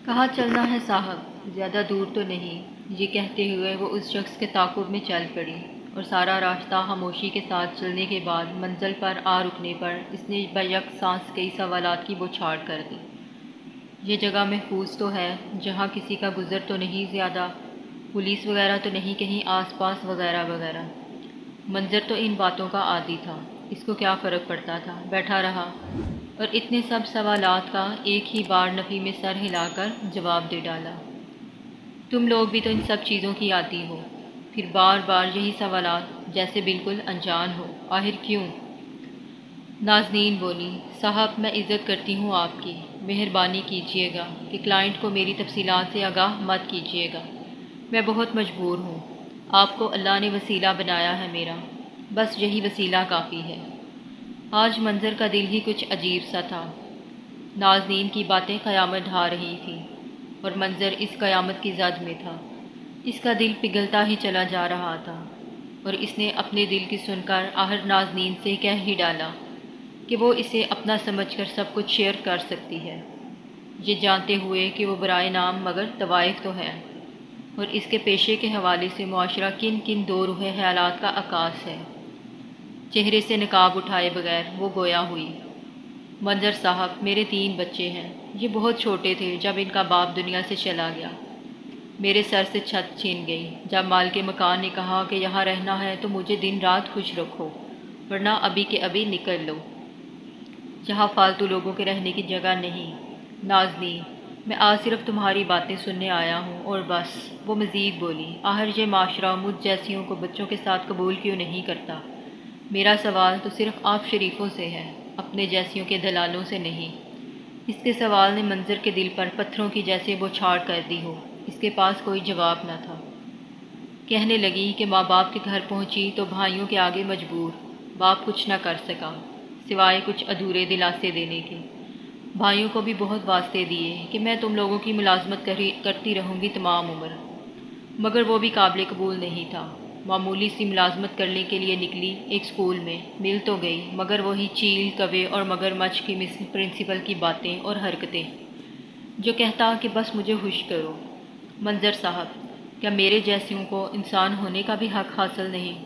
کہاں چلنا ہے صاحب؟ زیادہ دور تو نہیں، یہ کہتے ہوئے وہ اس شخص کے تعاقب میں چل پڑی، اور سارا راستہ خاموشی کے ساتھ چلنے کے بعد منزل پر آ رکنے پر اس نے بیک سانس کئی سوالات کی بوچھاڑ کر دی۔ یہ جگہ محفوظ تو ہے، جہاں کسی کا گزر تو نہیں زیادہ، پولیس وغیرہ تو نہیں کہیں آس پاس وغیرہ وغیرہ۔ منظر تو ان باتوں کا عادی تھا، اس کو کیا فرق پڑتا تھا، بیٹھا رہا اور اتنے سب سوالات کا ایک ہی بار نفی میں سر ہلا کر جواب دے ڈالا۔ تم لوگ بھی تو ان سب چیزوں کی عادی ہو، پھر بار بار یہی سوالات، جیسے بالکل انجان ہو۔ آخر کیوں؟ نازنین بولی، صاحب میں عزت کرتی ہوں آپ کی، مہربانی کیجیے گا کہ کلائنٹ کو میری تفصیلات سے آگاہ مت کیجیے گا۔ میں بہت مجبور ہوں، آپ کو اللہ نے وسیلہ بنایا ہے میرا، بس یہی وسیلہ کافی ہے۔ آج منظر کا دل ہی کچھ عجیب سا تھا۔ نازنین کی باتیں قیامت ڈھا رہی تھیں اور منظر اس قیامت کی زد میں تھا۔ اس کا دل پگھلتا ہی چلا جا رہا تھا، اور اس نے اپنے دل کی سن کر آخر نازنین سے کہہ ہی ڈالا کہ وہ اسے اپنا سمجھ کر سب کچھ شیئر کر سکتی ہے، یہ جانتے ہوئے کہ وہ برائے نام مگر طوائف تو ہے، اور اس کے پیشے کے حوالے سے معاشرہ کن کن دو روح خیالات کا عکاس ہے۔ چہرے سے نقاب اٹھائے بغیر وہ گویا ہوئی، منظر صاحب، میرے 3 بچے ہیں، یہ بہت چھوٹے تھے جب ان کا باپ دنیا سے چلا گیا۔ میرے سر سے چھت چھین گئی جب مالک مکان نے کہا کہ یہاں رہنا ہے تو مجھے دن رات خوش رکھو، ورنہ ابھی کے ابھی نکل لو، یہاں فالتو لوگوں کے رہنے کی جگہ نہیں۔ نازنین، میں آج صرف تمہاری باتیں سننے آیا ہوں اور بس۔ وہ مزید بولی، آخر یہ معاشرہ مجھ جیسیوں کو بچوں کے ساتھ قبول کیوں نہیں کرتا؟ میرا سوال تو صرف آپ شریفوں سے ہے، اپنے جیسیوں کے دلالوں سے نہیں۔ اس کے سوال نے منظر کے دل پر پتھروں کی جیسے بوچھاڑ کر دی ہو۔ اس کے پاس کوئی جواب نہ تھا۔ کہنے لگی کہ ماں باپ کے گھر پہنچی تو بھائیوں کے آگے مجبور، باپ کچھ نہ کر سکا سوائے کچھ ادھورے دلاسے دینے کے۔ بھائیوں کو بھی بہت واسطے دیے کہ میں تم لوگوں کی ملازمت کرتی رہوں گی تمام عمر، مگر وہ بھی قابل قبول نہیں تھا۔ معمولی سی ملازمت کرنے کے لیے نکلی ایک اسکول میں، مل تو گئی مگر وہی چیل کوے اور مگر مچھ کی پرنسپل کی باتیں اور حرکتیں، جو کہتا کہ بس مجھے خوش کرو۔ منظر صاحب، کیا میرے جیسیوں کو انسان ہونے کا بھی حق حاصل نہیں؟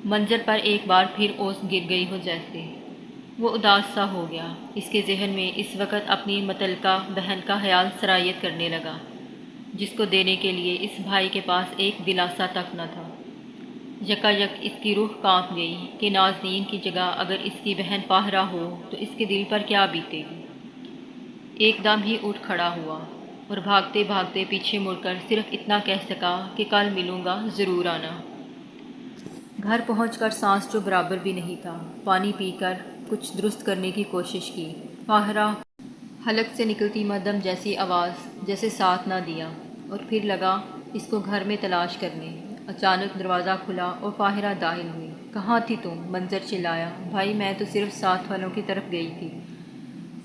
منظر پر ایک بار پھر اوس گر گئی ہو جیسے۔ وہ اداس سا ہو گیا، اس کے ذہن میں اس وقت اپنی متعلقہ بہن کا خیال سرایت کرنے لگا، جس کو دینے کے لیے اس بھائی کے پاس ایک دلاسا تک نہ تھا۔ یکا یک اس کی روح کانپ گئی کہ نازنین کی جگہ اگر اس کی بہن پاہرہ ہو تو اس کے دل پر کیا بیتے گی۔ ایک دم ہی اٹھ کھڑا ہوا اور بھاگتے بھاگتے پیچھے مڑ کر صرف اتنا کہہ سکا کہ کل ملوں گا، ضرور آنا۔ گھر پہنچ کر سانس جو برابر بھی نہیں تھا، پانی پی کر کچھ درست کرنے کی کوشش کی۔ پاہرہ حلق سے نکلتی مدھم جیسی آواز جیسے ساتھ نہ دیا، اور پھر لگا اس کو گھر میں تلاش کرنے۔ اچانک دروازہ کھلا اور پاہرہ داخل ہوئی۔ کہاں تھی تم؟ منظر چلایا۔ بھائی میں تو صرف ساتھ والوں کی طرف گئی تھی،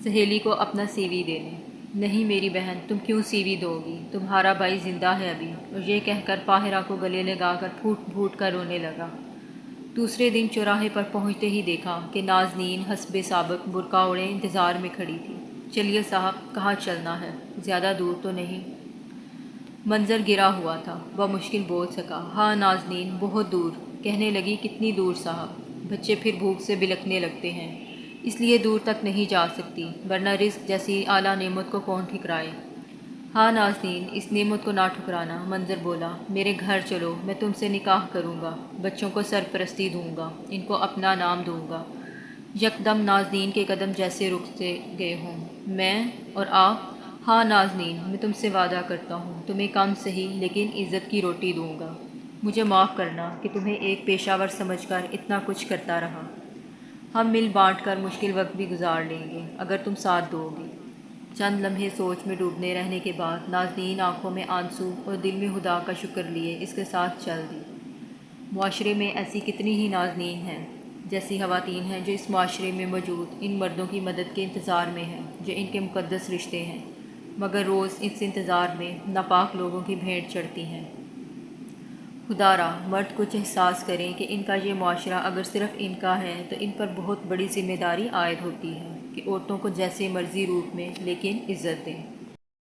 سہیلی کو اپنا سی وی دینے۔ نہیں میری بہن، تم کیوں سی وی دو گی؟ تمہارا بھائی زندہ ہے ابھی۔ اور یہ کہہ کر پاہرہ کو گلے لگا کر پھوٹ پھوٹ کر رونے لگا۔ دوسرے دن چوراہے پر پہنچتے ہی دیکھا کہ نازنین حسب سابق برقع اوڑھے انتظار میں کھڑی تھی۔ چلیے صاحب، کہاں چلنا ہے؟ زیادہ دور تو نہیں؟ منظر گرا ہوا تھا، وہ مشکل بول سکا، ہاں نازنین، بہت دور۔ کہنے لگی، کتنی دور صاحب؟ بچے پھر بھوک سے بلکنے لگتے ہیں، اس لیے دور تک نہیں جا سکتی، ورنہ رزق جیسی اعلیٰ نعمت کو کون ٹھکرائے۔ ہاں نازنین، اس نعمت کو نہ ٹھکرانا۔ منظر بولا، میرے گھر چلو، میں تم سے نکاح کروں گا، بچوں کو سرپرستی دوں گا، ان کو اپنا نام دوں گا۔ یکدم نازنین کے قدم جیسے رکتے گئے ہوں۔ میں اور آپ؟ ہاں نازنین، میں تم سے وعدہ کرتا ہوں، تمہیں کم صحیح لیکن عزت کی روٹی دوں گا۔ مجھے معاف کرنا کہ تمہیں ایک پیشہ ور سمجھ کر اتنا کچھ کرتا رہا۔ ہم مل بانٹ کر مشکل وقت بھی گزار لیں گے اگر تم ساتھ دو گی۔ چند لمحے سوچ میں ڈوبنے رہنے کے بعد نازنین آنکھوں میں آنسو اور دل میں خدا کا شکر لیے اس کے ساتھ چل دی۔ معاشرے میں ایسی کتنی ہی نازنین ہیں، جیسی خواتین ہیں جو اس معاشرے میں موجود ان مردوں کی مدد کے انتظار میں ہیں جو ان کے مقدس رشتے ہیں، مگر روز اس انتظار میں ناپاک لوگوں کی بھیڑ چڑھتی ہیں۔ خدا را مرد کچھ احساس کریں کہ ان کا یہ معاشرہ اگر صرف ان کا ہے تو ان پر بہت بڑی ذمہ داری عائد ہوتی ہے کہ عورتوں کو جیسے مرضی روپ میں لیکن عزت دیں۔